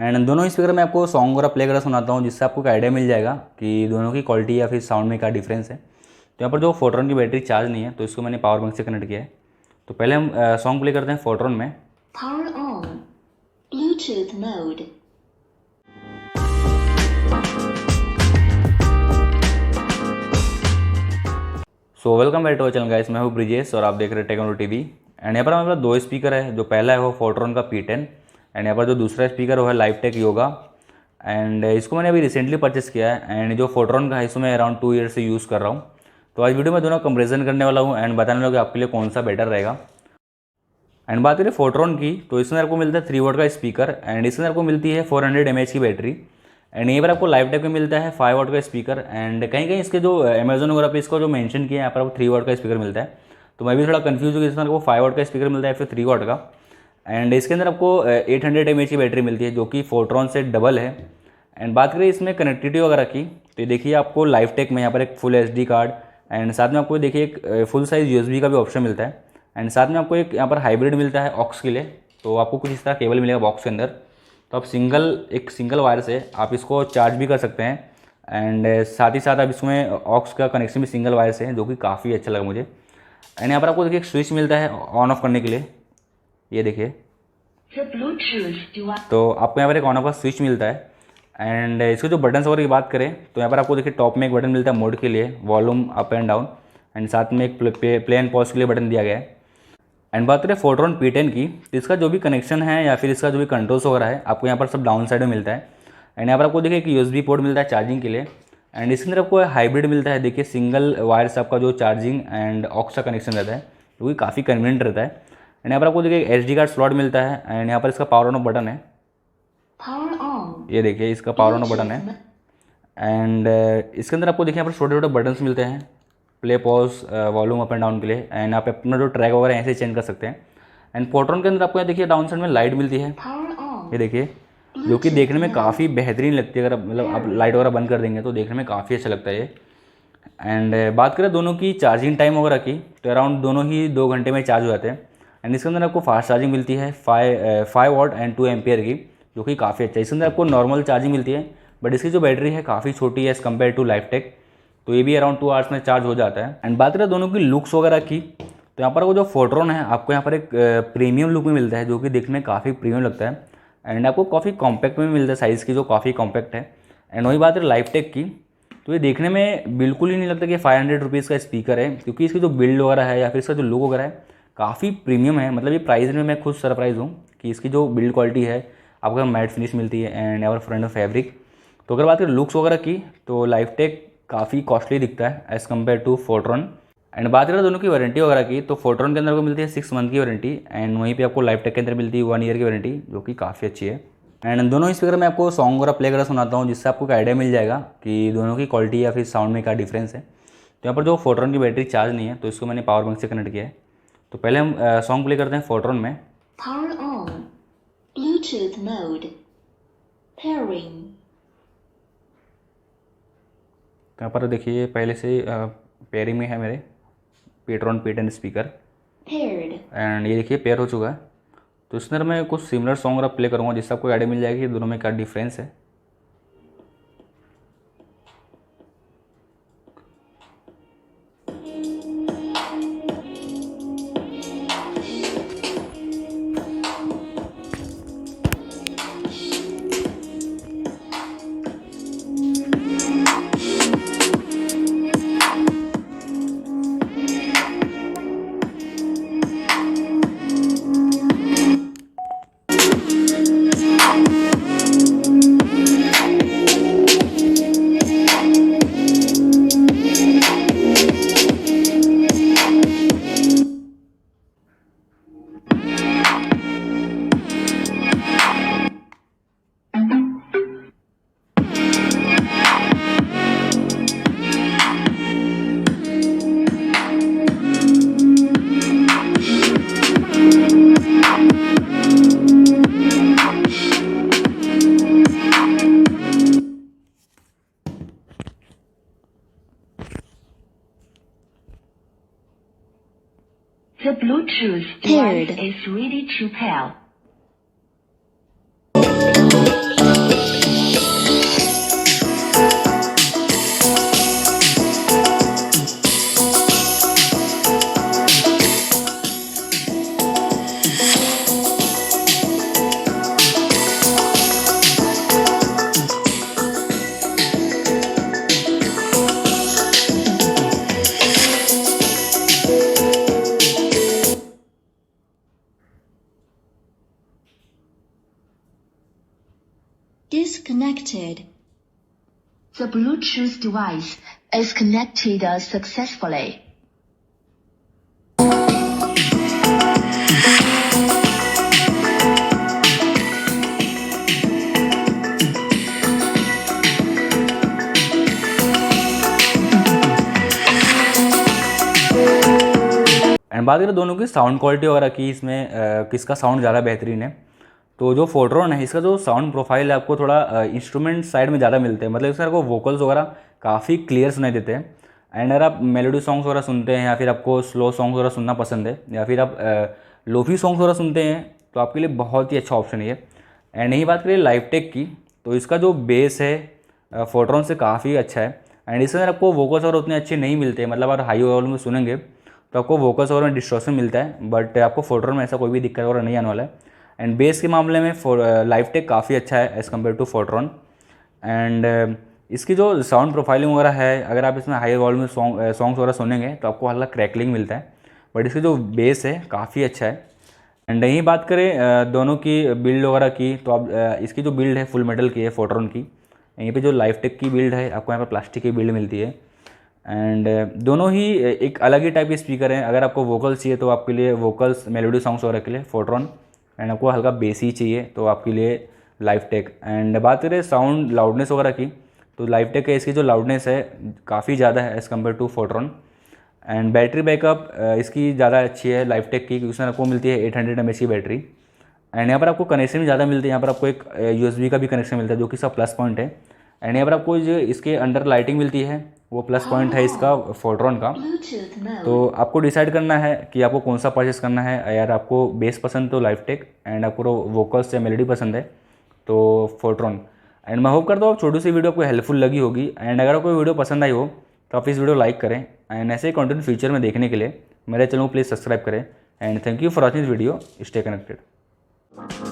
And दोनों speaker में आपको सॉन्ग वगैरह प्ले करके सुनाता हूँ, जिससे आपको एक आइडिया मिल जाएगा कि दोनों की क्वालिटी या फिर साउंड में क्या डिफरेंस है। तो यहाँ पर जो फोटोन की बैटरी चार्ज नहीं है, तो इसको मैंने पावर बैंक से कनेक्ट किया है। तो पहले हम सॉन्ग प्ले करते हैं फोटोन में। Power on. Bluetooth mode. So welcome back to our channel guys, मैं हूँ ब्रिजेश और आप देख रहे हैं टेक्नो टीवी। एंड यहाँ पर हमारे पास दो स्पीकर है। जो पहला है वो फोटोन का P10 एंड यहाँ पर जो दूसरा स्पीकर वो है लाइवटेक योगा। एंड इसको मैंने अभी रिसेंटली परचेस किया है। एंड जो फोटोन का है इसको मैं अराउंड 2 ईयर से यूज़ कर रहा हूँ। तो आज वीडियो में दोनों कंपेरिजन करने वाला हूँ एंड बताने वाला हूँ कि आपके लिए कौन सा बेटर रहेगा। एंड बात करें फोटोन की, तो इसमें आपको मिलता है 3 वॉट का स्पीकर एंड इसमें आपको मिलती है 400 mAh की बैटरी। एंड यहीं पर आपको लाइवटेक में मिलता है 5 वॉट का स्पीकर। एंड कहीं कहीं इसके जो अमेजोन वगैरह पे इसको जो मेंशन किया है यहाँ पर आपको 3 वॉट का स्पीकर मिलता है। तो मैं भी थोड़ा कंफ्यूज हूँ कि इसमें आपको 5 वॉट का स्पीकर मिलता है फिर 3 वॉट का। एंड इसके अंदर आपको 800 mAh की बैटरी मिलती है, जो कि फोटोन से डबल है। एंड बात करें इसमें कनेक्टिविटी वगैरह की, तो देखिए आपको लाइवटेक में यहाँ पर एक फुल SD कार्ड एंड साथ में आपको देखिए एक फुल साइज़ USB का भी ऑप्शन मिलता है। एंड साथ में आपको एक यहाँ पर हाइब्रिड मिलता है ऑक्स के लिए। तो आपको कुछ इस तरह केबल मिलेगा बॉक्स के अंदर। तो आप सिंगल वायर से आप इसको चार्ज भी कर सकते हैं। एंड साथ ही साथ आप इसमें ऑक्स का कनेक्शन भी सिंगल वायर से है, जो कि काफ़ी अच्छा लगा मुझे। एंड यहाँ पर आपको देखिए एक स्विच मिलता है ऑन ऑफ करने के लिए, ये देखिए। तो आपको यहाँ पर एक ऑन ऑफ का स्विच मिलता है। एंड इसके जो बटन्स वगैरह की बात करें, तो यहाँ पर आपको देखिए टॉप में एक बटन मिलता है मोड के लिए, volume up and down. And साथ में एक प्ले एंड पॉज के लिए बटन दिया गया है। एंड बात करें फोटोन P10 की, तो इसका जो भी कनेक्शन है या फिर इसका जो भी कंट्रोल्स वगैरह है आपको यहाँ पर सब डाउन साइड में मिलता है। एंड यहाँ पर आपको देखिए एक USB पोर्ट मिलता है चार्जिंग के लिए। एंड इसके अंदर आपको हाइब्रिड मिलता है, देखिए सिंगल वायर से आपका जो चार्जिंग एंड ऑक्स का कनेक्शन रहता है, जो कि काफ़ी कन्वीनियंट रहता है। एंड यहाँ पर आपको देखिए SD कार्ड स्लॉट मिलता है। एंड यहाँ पर इसका पावर ऑन ऑफ बटन है, ये देखिए इसका पावर ऑन ऑफ बटन है। एंड इसके अंदर आपको देखिए यहाँ पर छोटे छोटे बटन्स मिलते हैं play pause volume up and down के लिए। एंड आप अपना जो ट्रैक वगैरह ऐसे चेंज कर सकते हैं। एंड फोटोन के अंदर आपको यहाँ देखिए डाउन साइड में लाइट मिलती है, ये देखिए, जो कि देखने में काफ़ी बेहतरीन लगती है। अगर मतलब आप लाइट वगैरह बंद कर देंगे तो देखने में काफ़ी अच्छा लगता है ये। एंड बात करें दोनों की चार्जिंग टाइम वगैरह की, तो अराउंड दोनों ही 2 घंटे में चार्ज हो जाते हैं। एंड इसके अंदर आपको फास्ट चार्जिंग मिलती है 5 वॉट एंड 2 एम्पियर की, जो कि काफ़ी अच्छा है। इसके अंदर आपको नॉर्मल चार्जिंग मिलती है, बट इसकी जो बैटरी है काफ़ी छोटी है एज़ कम्पेयर टू लाइवटेक। तो ये भी अराउंड 2 आवर्स में चार्ज हो जाता है। एंड बात करें दोनों की लुक्स वगैरह की, तो यहाँ पर वो जो फोटोन है आपको यहाँ पर एक प्रीमियम लुक में मिलता है, जो कि देखने में काफ़ी प्रीमियम लगता है। एंड आपको काफ़ी कॉम्पैक्ट में मिलता है, साइज़ की जो काफ़ी कॉम्पैक्ट है। एंड वही बात है लाइवटेक की, तो ये देखने में बिल्कुल ही नहीं लगता कि 500 रुपीज़ का स्पीकर है, क्योंकि इसकी जो बिल्ड वगैरह है या फिर इसका जो लुक वगैरह है काफ़ी प्रीमियम है। मतलब ये प्राइस में मैं खुद सरप्राइज हूँ कि इसकी जो बिल्ड क्वालिटी है, आपको मैट फिनिश मिलती है एंड यहाँ पर फ्रंट फैब्रिक। तो अगर बात करें लुक्स वगैरह की, तो लाइवटेक काफ़ी कॉस्टली दिखता है as compare to Photon. And बात करें दोनों की वारंटी वगैरह की, तो फोटोन के अंदर को मिलती है 6 मंथ की वारंटी एंड वहीं पे आपको लाइवटेक के अंदर मिलती है 1 ईयर की वारंटी, जो कि काफ़ी अच्छी है। एंड दोनों स्पीकर में आपको सॉन्ग वगैरह प्ले करके सुनाता हूँ, जिससे आपको एक आइडिया मिल जाएगा कि दोनों की क्वालिटी या फिर साउंड में क्या डिफरेंस है। तो यहाँ पर जो फोटोन की बैटरी चार्ज नहीं है, तो इसको मैंने पावर बैंक से कनेक्ट किया है। तो पहले हम सॉन्ग प्ले करते हैं फोटोन में। Power on. Bluetooth mode. Pairing. तो यहाँ पर देखिए पहले से पेयरिंग में है मेरे photon P10 speaker. Paired. And ये देखिए पेयर हो चुका है। तो इस अंदर मैं कुछ सिमिलर सॉन्ग प्ले करूँगा, जिससे आपको आइडिया मिल जाएगी कि दोनों में क्या डिफरेंस है। The Bluetooth device is ready to pair. Disconnected. The Bluetooth device is connected successfully. And बात करें दोनों की साउंड क्वालिटी वगैरह की, इसमें किसका साउंड ज़्यादा बेहतरीन है, तो जो फोटोन है इसका जो साउंड प्रोफाइल है आपको थोड़ा इंस्ट्रूमेंट साइड में ज़्यादा मिलते हैं, मतलब इसमें आपको वोकल्स वगैरह काफ़ी क्लियर सुनाई देते हैं। एंड अगर आप मेलोडी सॉन्ग्स वगैरह सुनते हैं या फिर आपको स्लो सॉन्ग्स वगैरह सुनना पसंद है या फिर आप लोफी सॉन्ग्स वगैरह सुनते हैं तो आपके लिए बहुत ही अच्छा ऑप्शन है ये। एंड यही बात करें लाइव टेक की, तो इसका जो बेस है फोटोन से काफ़ी अच्छा है। एंड इसमें आपको वोकल्स और उतने अच्छे नहीं मिलते, मतलब अगर हाई वॉल्यूम में सुनेंगे तो आपको वोकल्स और में डिस्टॉर्शन मिलता है, बट आपको फोटोन में ऐसा कोई भी दिक्कत वगैरह नहीं आने वाला है। एंड बेस के मामले में लाइव टेक काफ़ी अच्छा है as compare to Photon. And इसकी जो साउंड प्रोफाइलिंग वगैरह है, अगर आप इसमें हाई वॉल्यूम में सॉन्ग्स वगैरह सुनेंगे तो आपको हल्का क्रैकलिंग मिलता है, बट इसकी जो बेस है काफ़ी अच्छा है। एंड यही बात करें दोनों की बिल्ड वगैरह की, तो आप इसकी जो बिल्ड है फुल मेटल की है फोटोन की, यहीं पे जो लाइव टेक की बिल्ड है आपको यहाँ पर प्लास्टिक की बिल्ड मिलती है। एंड दोनों ही एक अलग ही टाइप के स्पीकर हैं। अगर आपको वोकल्स चाहिए तो आपके लिए वोकल्स, मेलोडी सॉन्ग्स वगैरह के लिए फोटोन, एंड आपको हल्का बेसी चाहिए तो आपके लिए लाइव टेक। एंड बात करें साउंड लाउडनेस वगैरह की, तो लाइव टेक है इसकी जो लाउडनेस है काफ़ी ज़्यादा है as compare to Photon. And battery backup इसकी ज़्यादा अच्छी है लाइव टेक की, क्योंकि उसमें आपको मिलती है 800 mAh की बैटरी। एंड यहाँ पर आपको कनेक्शन भी ज़्यादा मिलते हैं, यहाँ पर आपको एक USB का भी कनेक्शन मिलता है जो कि इसका प्लस पॉइंट है। एंड यहाँ पर आपको जो इसके अंडर लाइटिंग मिलती है वो प्लस पॉइंट है इसका फोटोन का। तो आपको डिसाइड करना है कि आपको कौन सा परचेस करना है, यार आपको बेस पसंद तो लाइव टेक, एंड आपको वोकल्स या मेलोडी पसंद है तो फोटोन। एंड मैं होप करता हूँ छोटी सी वीडियो आपको हेल्पफुल लगी होगी। एंड अगर कोई वीडियो पसंद आई हो तो आप इस वीडियो लाइक करें, एंड ऐसे ही कंटेंट फ्यूचर में देखने के लिए मेरे चैनल को प्लीज़ सब्सक्राइब करें। And thank you for watching this video, stay connected.